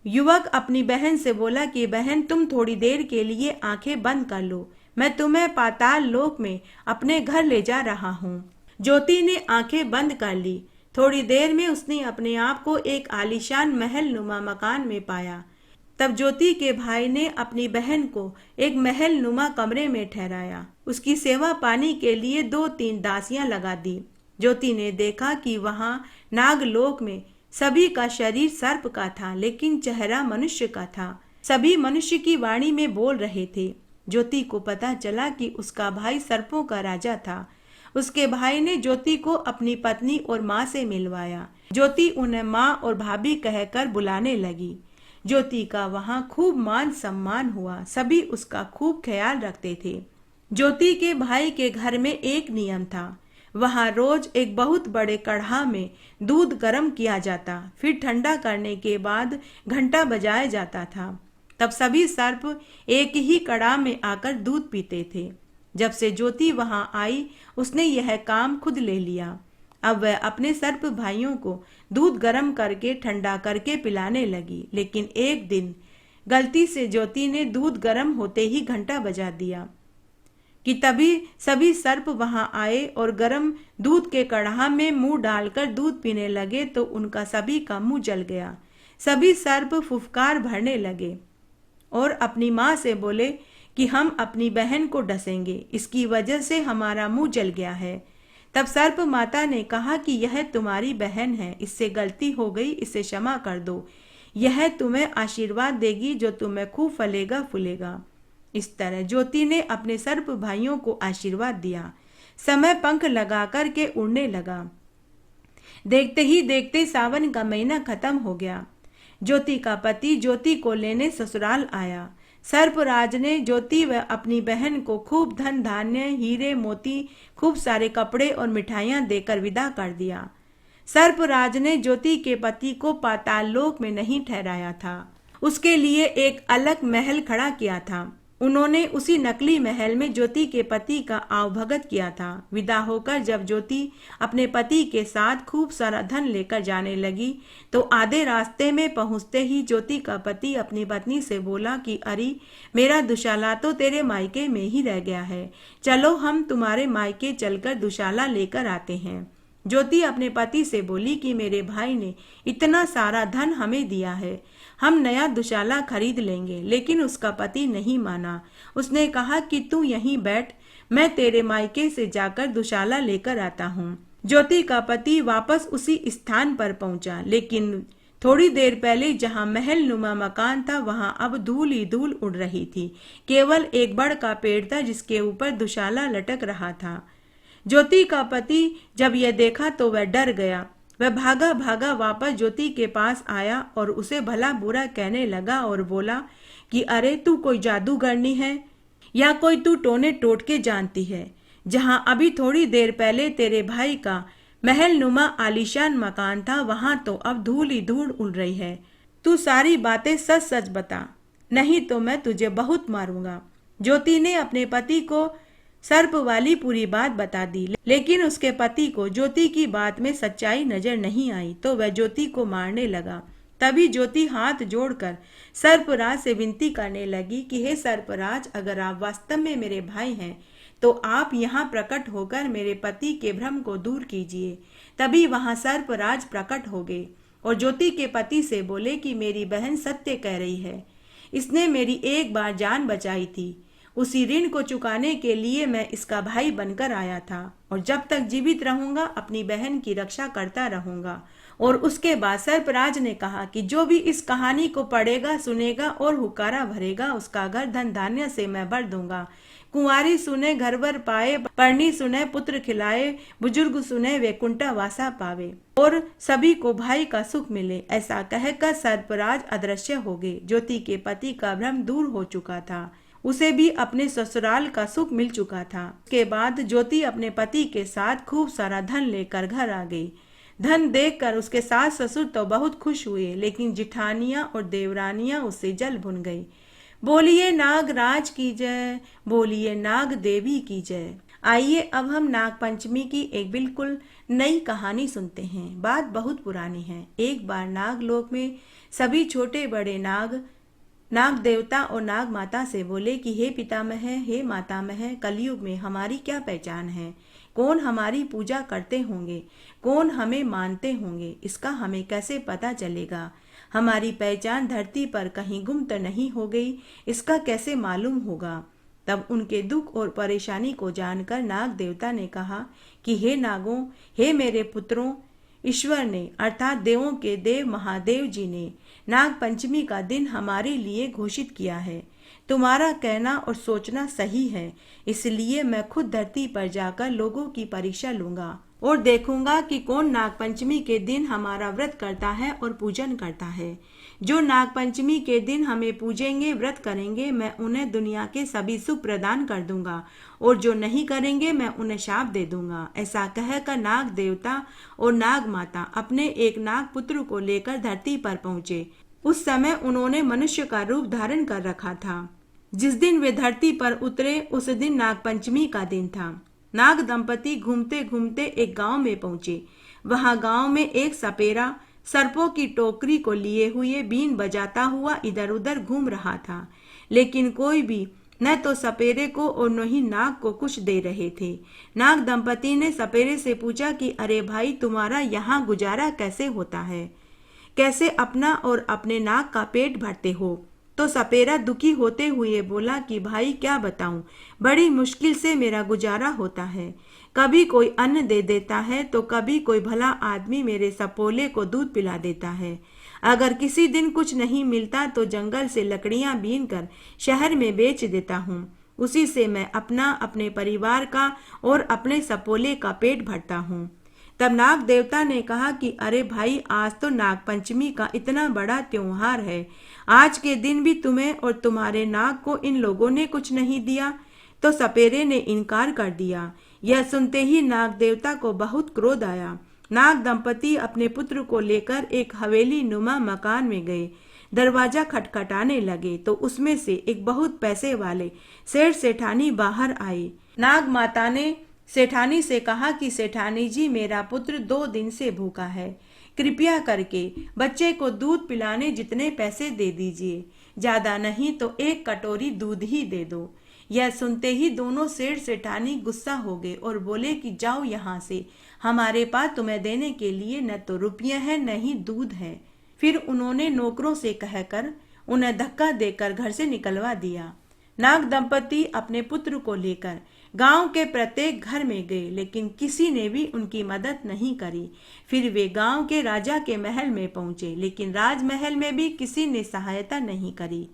युवक अपनी बहन से बोला कि बहन, तुम थोड़ी देर के लिए आंखें बंद कर लो, मैं तुम्हें पाताल लोक में अपने घर ले जा रहा हूँ। ज्योति ने आंखें बंद कर ली। थोड़ी देर में उसने अपने आप को एक आलीशान महल नुमा मकान में पाया। तब ज्योति के भाई ने अपनी बहन को एक महल नुमा कमरे में ठहराया। उसकी सेवा पानी के लिए 2-3 दासियां लगा दी। ज्योति ने देखा कि वहां नागलोक में सभी का शरीर सर्प का था, लेकिन चेहरा मनुष्य का था। सभी मनुष्य की वाणी में बोल रहे थे। ज्योति को पता चला कि उसका भाई सर्पों का राजा था। उसके भाई ने ज्योति को अपनी पत्नी और माँ से मिलवाया। ज्योति उन्हें माँ और भाभी कहकर बुलाने लगी। ज्योति का वहां खूब मान सम्मान हुआ। सभी उसका खूब ख्याल रखते थे। ज्योति के भाई के घर में एक नियम था। वहां रोज एक बहुत बड़े कढ़ा में दूध गर्म किया जाता, फिर ठंडा करने के बाद घंटा बजाया जाता था। तब सभी सर्प एक ही कड़ा में आकर दूध पीते थे। जब से ज्योति वहां आई, उसने यह काम खुद ले लिया। अब वह अपने सर्प भाइयों को दूध गर्म करके ठंडा करके पिलाने लगी। लेकिन एक दिन गलती से ज्योति ने दूध गर्म होते ही घंटा बजा दिया कि तभी सभी सर्प वहां आए और गर्म दूध के कढ़ा में मुंह डालकर दूध पीने लगे तो उनका सभी का मुंह जल गया। सभी सर्प फुफकार भरने लगे और अपनी माँ से बोले कि हम अपनी बहन को डसेंगे, इसकी वजह से हमारा मुंह जल गया है। तब सर्प माता ने कहा कि यह तुम्हारी बहन है, इससे गलती हो गई, इसे क्षमा कर दो। यह तुम्हें आशीर्वाद देगी जो तुम्हें खूब फलेगा फूलेगा। इस तरह ज्योति ने अपने सर्प भाइयों को आशीर्वाद दिया। समय पंख लगा कर के उड़ने लगा। देखते ही देखते सावन का महीना खत्म हो गया। ज्योति का पति ज्योति को लेने ससुराल आया। सर्पराज ने ज्योति व अपनी बहन को खूब धन धान्य, हीरे मोती, खूब सारे कपड़े और मिठाइयां देकर विदा कर दिया। सर्पराज ने ज्योति के पति को पाताल लोक में नहीं ठहराया था, उसके लिए एक अलग महल खड़ा किया था। उन्होंने उसी नकली महल में ज्योति के पति का आवभगत किया था। विदा होकर जब ज्योति अपने पति के साथ खूब सारा धन लेकर जाने लगी तो आधे रास्ते में पहुंचते ही ज्योति का पति अपनी पत्नी से बोला कि अरे, मेरा दुशाला तो तेरे मायके में ही रह गया है, चलो हम तुम्हारे मायके चलकर दुशाला लेकर आते हैं। ज्योति अपने पति से बोली कि मेरे भाई ने इतना सारा धन हमें दिया है, हम नया दुशाला खरीद लेंगे। लेकिन उसका पति नहीं माना। उसने कहा कि तू यहीं बैठ, मैं तेरे मायके से जाकर दुशाला लेकर आता हूँ। ज्योति का पति वापस उसी स्थान पर पहुंचा, लेकिन थोड़ी देर पहले जहां महल नुमा मकान था वहां अब धूल ही धूल उड़ रही थी। केवल एक बड़ का पेड़ था जिसके ऊपर दुशाला लटक रहा था। ज्योति का पति जब यह देखा तो वह डर गया। वह भागा भागा वापस ज्योति के पास आया और उसे भला बुरा कहने लगा और बोला कि अरे, तू कोई जादूगरनी है या कोई तू टोने टोटके जानती है? जहां अभी थोड़ी देर पहले तेरे भाई का महल नुमा आलीशान मकान था वहां तो अब धूल ही धूल उड़ रही है। तू सारी बातें सच सच बता, नहीं तो मैं तुझे बहुत मारूंगा। ज्योति ने अपने पति को सर्प वाली पूरी बात बता दी, लेकिन उसके पति को ज्योति की बात में सच्चाई नजर नहीं आई, तो वह ज्योति को मारने लगा। तभी ज्योति हाथ जोड़कर सर्पराज से विनती करने लगी कि हे सर्पराज, अगर आप वास्तव में मेरे भाई हैं तो आप यहाँ प्रकट होकर मेरे पति के भ्रम को दूर कीजिए। तभी वहां सर्पराज प्रकट हो गए और ज्योति के पति से बोले कि मेरी बहन सत्य कह रही है, इसने मेरी एक बार जान बचाई थी, उसी ऋण को चुकाने के लिए मैं इसका भाई बनकर आया था और जब तक जीवित रहूंगा अपनी बहन की रक्षा करता रहूंगा। और उसके बाद सर्पराज ने कहा कि जो भी इस कहानी को पढ़ेगा, सुनेगा और हुक्कारा भरेगा, उसका घर धन धान्य से मैं भर दूंगा। कुंवारी सुने घर वर पाए, परनी सुने पुत्र खिलाए, बुजुर्ग सुने वैकुंठा वासा पावे, और सभी को भाई का सुख मिले। ऐसा कहकर सर्पराज अदृश्य हो गए। ज्योति के पति का भ्रम दूर हो चुका था, उसे भी अपने ससुराल का सुख मिल चुका था। उसके बाद ज्योति अपने पति के साथ खूब सारा धन लेकर घर आ गई। धन देखकर उसके सास ससुर तो बहुत खुश हुए, लेकिन जिठानियां और देवरानियां उससे जल भुन गई। बोलिए नागराज की जय, बोलिए नाग देवी की जय। आइए अब हम नाग पंचमी की एक बिल्कुल नई कहानी सुनते हैं। बात बहुत पुरानी है। एक बार नागलोक में सभी छोटे बड़े नाग देवता और नाग माता से बोले कि हे पितामह, हे मातामह, कलयुग में हमारी क्या पहचान है? कौन हमारी पूजा करते होंगे, कौन हमें मानते होंगे, इसका हमें कैसे पता चलेगा? हमारी पहचान धरती पर कहीं गुम तो नहीं हो गई, इसका कैसे मालूम होगा? तब उनके दुख और परेशानी को जानकर नाग देवता ने कहा कि हे नागों, हे मेरे पुत्रों, ईश्वर ने अर्थात देवों के देव महादेव जी ने नाग पंचमी का दिन हमारे लिए घोषित किया है। तुम्हारा कहना और सोचना सही है, इसलिए मैं खुद धरती पर जाकर लोगों की परीक्षा लूंगा और देखूंगा कि कौन नाग पंचमी के दिन हमारा व्रत करता है और पूजन करता है। जो नाग पंचमी के दिन हमें पूजेंगे, व्रत करेंगे, मैं उन्हें दुनिया के सभी सुख प्रदान कर दूंगा, और जो नहीं करेंगे मैं उन्हें शाप दे दूंगा। ऐसा कहकर नाग देवता और नाग माता अपने एक नाग पुत्र को लेकर धरती पर पहुंचे। उस समय उन्होंने मनुष्य का रूप धारण कर रखा था। जिस दिन वे धरती पर उतरे उस दिन नाग पंचमी का दिन था। नाग दंपति घूमते घूमते एक गांव में पहुंचे। वहां गांव में एक सपेरा सर्पों की टोकरी को लिए हुए बीन बजाता हुआ इधर उधर घूम रहा था, लेकिन कोई भी न तो सपेरे को और न ही नाग को कुछ दे रहे थे। नाग दंपति ने सपेरे से पूछा कि अरे भाई, तुम्हारा यहाँ गुजारा कैसे होता है? कैसे अपना और अपने नाग का पेट भरते हो? तो सपेरा दुखी होते हुए बोला कि भाई क्या बताऊं, बड़ी मुश्किल से मेरा गुजारा होता है। कभी कोई अन्न दे देता है तो कभी कोई भला आदमी मेरे सपोले को दूध पिला देता है। अगर किसी दिन कुछ नहीं मिलता तो जंगल से लकड़ियां बीन कर शहर में बेच देता हूँ। उसी से मैं अपना, अपने परिवार का और अपने सपोले का पेट भरता हूँ। तब नाग देवता ने कहा कि अरे भाई, आज तो नाग पंचमी का इतना बड़ा त्योहार है, आज के दिन भी तुम्हें और तुम्हारे नाग को इन लोगों ने कुछ नहीं दिया। तो सपेरे ने इनकार कर दिया। यह सुनते ही नाग देवता को बहुत क्रोध आया। नाग दंपति अपने पुत्र को लेकर एक हवेली नुमा मकान में गए। दरवाजा खटखटाने लगे तो उसमें से एक बहुत पैसे वाले सेठ सेठानी बाहर आए। नाग माता ने सेठानी से कहा कि सेठानी जी, मेरा पुत्र 2 दिन से भूखा है, कृपया करके बच्चे को दूध पिलाने जितने पैसे दे दीजिए, ज्यादा नहीं तो 1 कटोरी दूध ही दे दो। यह सुनते ही दोनों सेठ सेठानी गुस्सा हो गए और बोले कि जाओ यहाँ से, हमारे पास तुम्हें देने के लिए न तो रुपये हैं न ही दूध है। फिर उन्होंने नौकरों से कहकर उन्हें धक्का देकर घर से निकलवा दिया। नाग दंपति अपने पुत्र को लेकर गांव के प्रत्येक घर में गए, लेकिन किसी ने भी उनकी मदद नहीं करी। फिर वे गांव के राजा के महल में पहुंचे, लेकिन राजमहल में भी किसी ने सहायता नहीं करी।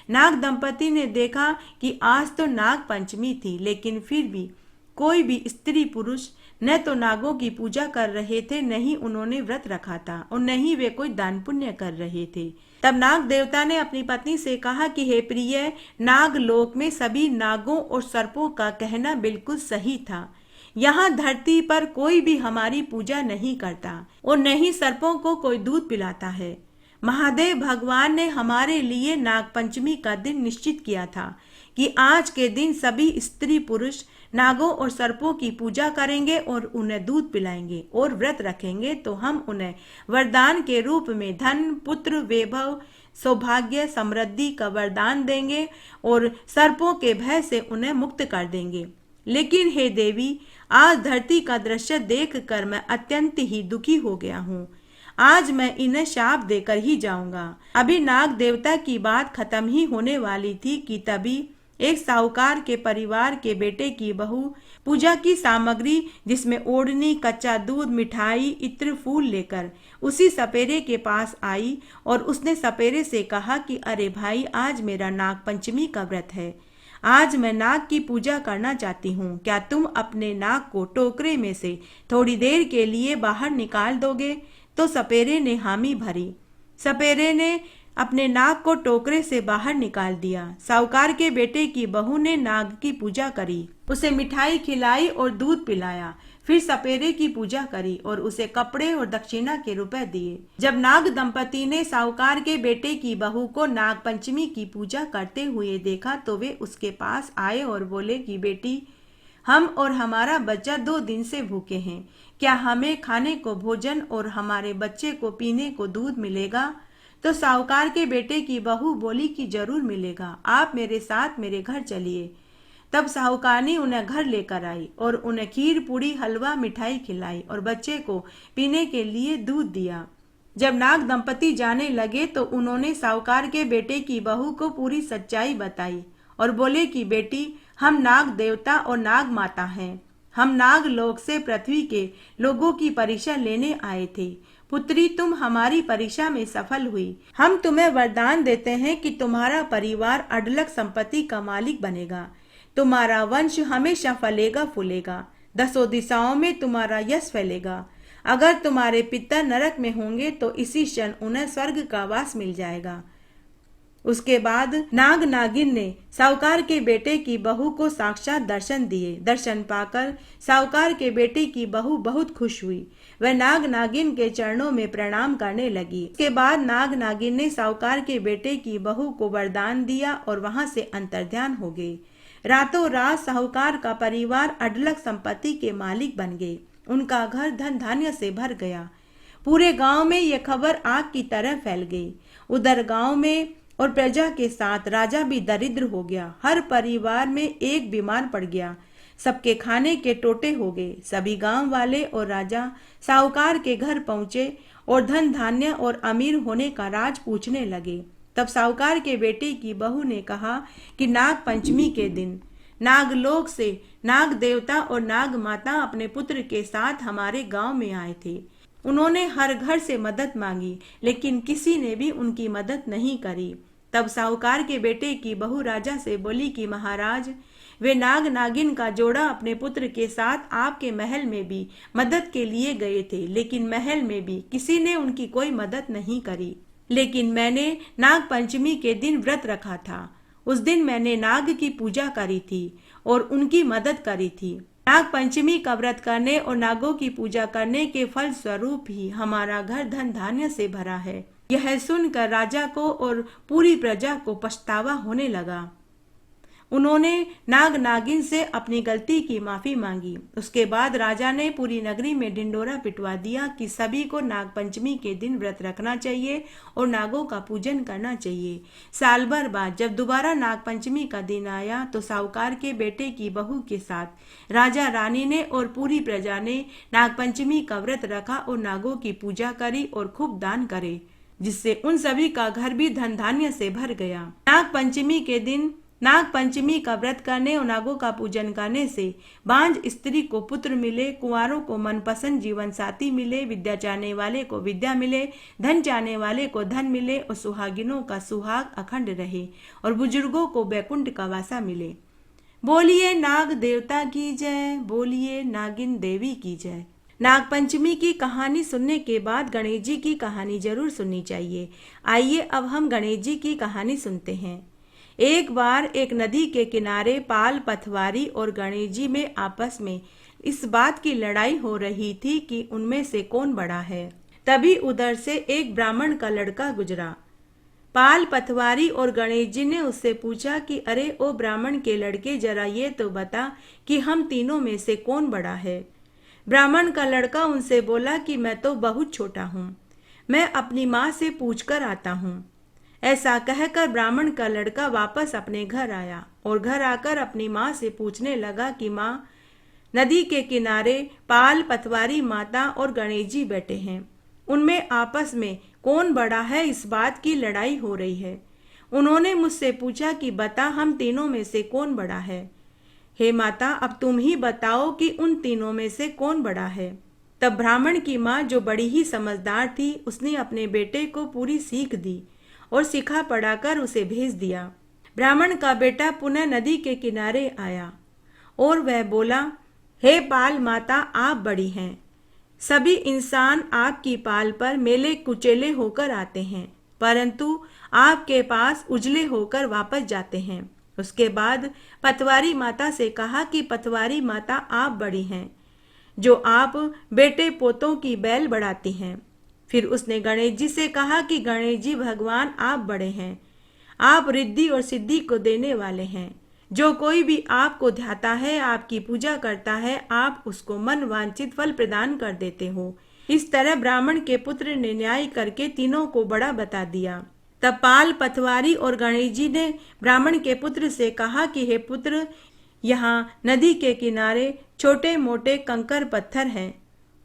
नाग दंपति ने देखा कि आज तो नाग पंचमी थी, लेकिन फिर भी कोई भी स्त्री पुरुष न तो नागों की पूजा कर रहे थे, न ही उन्होंने व्रत रखा था और न ही वे कोई दान पुण्य कर रहे थे। तब नाग देवता ने अपनी पत्नी से कहा कि हे प्रिय, नाग लोक में सभी नागों और सर्पों का कहना बिल्कुल सही था। यहाँ धरती पर कोई भी हमारी पूजा नहीं करता और न ही सर्पों को कोई दूध पिलाता है। महादेव भगवान ने हमारे लिए नाग पंचमी का दिन निश्चित किया था कि आज के दिन सभी स्त्री पुरुष नागों और सर्पों की पूजा करेंगे और उन्हें दूध पिलाएंगे और व्रत रखेंगे तो हम उन्हें वरदान के रूप में धन, पुत्र, वैभव, सौभाग्य, समृद्धि का वरदान देंगे और सर्पों के भय से उन्हें मुक्त कर देंगे। लेकिन हे देवी, आज धरती का दृश्य देखकर मैं अत्यंत ही दुखी हो गया हूँ। आज मैं इन्हें शाप देकर ही जाऊंगा। अभी नाग देवता की बात खत्म ही होने वाली थी कि तभी एक साहूकार के परिवार के बेटे की बहू पूजा की सामग्री जिसमें ओढ़नी, कच्चा दूध, मिठाई, इत्र, फूल लेकर उसी सपेरे के पास आई और उसने सपेरे से कहा कि अरे भाई, आज मेरा नाग पंचमी का व्रत है। आज मैं नाग की पूजा करना चाहती हूँ। क्या तुम अपने नाग को टोकरे में से थोड़ी देर के लिए बाहर निकाल दोगे? तो सपेरे ने हामी भरी। सपेरे ने अपने नाग को टोकरे से बाहर निकाल दिया। साहूकार के बेटे की बहू ने नाग की पूजा करी, उसे मिठाई खिलाई और दूध पिलाया। फिर सपेरे की पूजा करी और उसे कपड़े और दक्षिणा के रुपए दिए। जब नाग दंपति ने साहूकार के बेटे की बहू को नाग पंचमी की पूजा करते हुए देखा तो वे उसके पास आए और बोले कि बेटी, हम और हमारा बच्चा 2 दिन से भूखे हैं। क्या हमें खाने को भोजन और हमारे बच्चे को पीने को दूध मिलेगा? तो साहूकार के बेटे की बहू बोली कि जरूर मिलेगा, आप मेरे साथ मेरे घर चलिए। तब साहूकारनी उन्हें घर लेकर आई और उन्हें खीर, पूड़ी, हलवा, मिठाई खिलाई और बच्चे को पीने के लिए दूध दिया। जब नाग दंपति जाने लगे तो उन्होंने साहूकार के बेटे की बहू को पूरी सच्चाई बताई और बोले कि बेटी, हम नाग देवता और नाग माता हैं। हम नाग लोक से पृथ्वी के लोगों की परीक्षा लेने आए थे। पुत्री, तुम हमारी परीक्षा में सफल हुई। हम तुम्हें वरदान देते हैं कि तुम्हारा परिवार अढलक संपत्ति का मालिक बनेगा। तुम्हारा वंश हमेशा फलेगा फूलेगा। 10 दिशाओं में तुम्हारा यश फैलेगा। अगर तुम्हारे पिता नरक में होंगे तो इसी क्षण उन्हें स्वर्ग का वास मिल जाएगा। उसके बाद नाग नागिन ने साहूकार के बेटे की बहू को साक्षात दर्शन दिए। दर्शन पाकर साहूकार के बेटे की बहू बहुत खुश हुई। वह नाग नागिन के चरणों में प्रणाम करने लगी। उसके बाद नाग नागिन ने साहूकार के बेटे की बहू को वरदान दिया और वहां से अंतर्ध्यान हो गए। रातों रात साहूकार का परिवार अढलक संपत्ति के मालिक बन गए। उनका घर धन धान्य से भर गया। पूरे गांव में यह खबर आग की तरह फैल गई। उधर गांव में और प्रजा के साथ राजा भी दरिद्र हो गया। हर परिवार में एक बीमार पड़ गया। सबके खाने के टोटे हो गए। सभी गांव वाले और राजा साहूकार के घर पहुंचे और धन धान्य और अमीर होने का राज पूछने लगे। तब साहूकार के बेटे की बहू ने कहा कि नाग पंचमी के दिन नागलोक से नाग देवता और नाग माता अपने पुत्र के साथ हमारे गांव में आए थे। उन्होंने हर घर से मदद मांगी, लेकिन किसी ने भी उनकी मदद नहीं करी। तब साहूकार के बेटे की बहू राजा से बोली कि महाराज, वे नाग नागिन का जोड़ा अपने पुत्र के साथ आपके महल में भी मदद के लिए गए थे, लेकिन महल में भी किसी ने उनकी कोई मदद नहीं करी। लेकिन मैंने नाग पंचमी के दिन व्रत रखा था। उस दिन मैंने नाग की पूजा करी थी और उनकी मदद करी थी। नाग पंचमी का व्रत करने और नागों की पूजा करने के फल स्वरूप ही हमारा घर धन धान्य से भरा है। यह सुनकर राजा को और पूरी प्रजा को पछतावा होने लगा। उन्होंने नाग नागिन से अपनी गलती की माफी मांगी। उसके बाद राजा ने पूरी नगरी में ढिंडोरा पिटवा दिया कि सभी को नाग पंचमी के दिन व्रत रखना चाहिए और नागों का पूजन करना चाहिए। साल भर बाद जब दोबारा नाग पंचमी का दिन आया तो साहूकार के बेटे की बहू के साथ राजा रानी ने और पूरी प्रजा ने नाग पंचमी का व्रत रखा और नागों की पूजा करी और खूब दान करे, जिससे उन सभी का घर भी धन धान्य से भर गया। नाग पंचमी के दिन नाग पंचमी का व्रत करने और नागों का पूजन करने से बांझ स्त्री को पुत्र मिले, कुंवारों को मनपसंद जीवन साथी मिले, विद्या चाहने वाले को विद्या मिले, धन चाहने वाले को धन मिले और सुहागिनों का सुहाग अखंड रहे और बुजुर्गों को बैकुंठ का वासा मिले। बोलिए नाग देवता की जय, बोलिए नागिन देवी की जय। नाग पंचमी की कहानी सुनने के बाद गणेश जी की कहानी जरूर सुननी चाहिए। आइए अब हम गणेश जी की कहानी सुनते हैं। एक बार एक नदी के किनारे पाल, पथवारी और गणेश जी में आपस में इस बात की लड़ाई हो रही थी कि उनमें से कौन बड़ा है। तभी उधर से एक ब्राह्मण का लड़का गुजरा। पाल, पतवारी और गणेश जी ने उससे पूछा कि अरे ओ ब्राह्मण के लड़के, जरा ये तो बता कि हम तीनों में से कौन बड़ा है। ब्राह्मण का लड़का उनसे बोला कि मैं तो बहुत छोटा हूँ, मैं अपनी माँ से पूछ कर आता हूँ। ऐसा कहकर ब्राह्मण का लड़का वापस अपने घर आया और घर आकर अपनी माँ से पूछने लगा कि माँ, नदी के किनारे पाल, पतवारी माता और गणेश जी बैठे हैं, उनमें आपस में कौन बड़ा है इस बात की लड़ाई हो रही है। उन्होंने मुझसे पूछा कि बता हम तीनों में से कौन बड़ा है। हे माता, अब तुम ही बताओ कि उन तीनों में से कौन बड़ा है। तब ब्राह्मण की माँ, जो बड़ी ही समझदार थी, उसने अपने बेटे को पूरी सीख दी और सिखा पढ़ाकर उसे भेज दिया। ब्राह्मण का बेटा पुनः नदी के किनारे आया और वह बोला, हे पाल माता, आप बड़ी हैं। सभी इंसान आपकी पाल पर मेले कुचेले होकर आते हैं, परंतु आपके पास उजले होकर वापस जाते हैं। उसके बाद पतवारी माता से कहा कि पतवारी माता, आप बड़ी हैं, जो आप बेटे पोतों की बैल बढ़ाती हैं। फिर उसने गणेश जी से कहा कि गणेश जी भगवान, आप बड़े हैं, आप रिद्धि और सिद्धि को देने वाले हैं। जो कोई भी आपको ध्याता है, आपकी पूजा करता है, आप उसको मन वांछित फल प्रदान कर देते हो। इस तरह ब्राह्मण के पुत्र ने न्याय करके तीनों को बड़ा बता दिया। तब पाल, पतवारी और गणेश जी ने ब्राह्मण के पुत्र से कहा कि हे पुत्र, यहाँ नदी के किनारे छोटे मोटे कंकर पत्थर हैं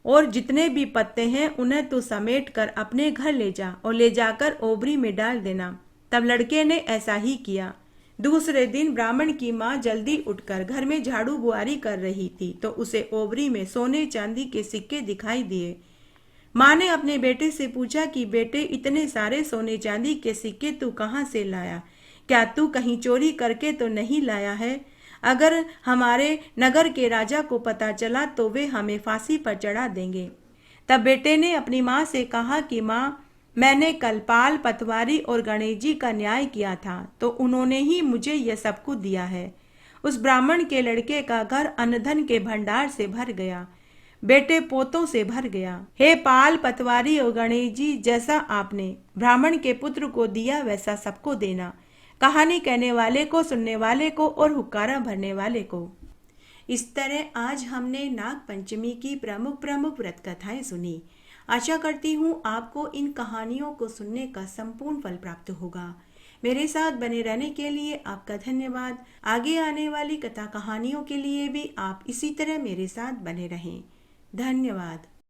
और जितने भी पत्ते हैं उन्हें तू समेट कर अपने घर ले जा और ले जाकर ओबरी में डाल देना। तब लड़के ने ऐसा ही किया। दूसरे दिन ब्राह्मण की माँ जल्दी उठकर घर में झाड़ू बुआरी कर रही थी तो उसे ओबरी में सोने चांदी के सिक्के दिखाई दिए। माँ ने अपने बेटे से पूछा कि बेटे, इतने सारे सोने चांदी के सिक्के तू कहाँ से लाया? क्या तू कहीं चोरी करके तो नहीं लाया है? अगर हमारे नगर के राजा को पता चला तो वे हमें फांसी पर चढ़ा देंगे। तब बेटे ने अपनी माँ से कहा कि माँ, मैंने कल पाल, पतवारी और गणेश जी का न्याय किया था तो उन्होंने ही मुझे यह सब कुछ दिया है। उस ब्राह्मण के लड़के का घर अन्न-धन के भंडार से भर गया, बेटे पोतों से भर गया। हे पाल, पतवारी और गणेश जी, जैसा आपने ब्राह्मण के पुत्र को दिया वैसा सबको देना, कहानी कहने वाले को, सुनने वाले को और हुक्कारा भरने वाले को। इस तरह आज हमने नाग पंचमी की प्रमुख प्रमुख व्रत कथाएं सुनी। आशा करती हूँ आपको इन कहानियों को सुनने का संपूर्ण फल प्राप्त होगा। मेरे साथ बने रहने के लिए आपका धन्यवाद। आगे आने वाली कथा कहानियों के लिए भी आप इसी तरह मेरे साथ बने रहें। धन्यवाद।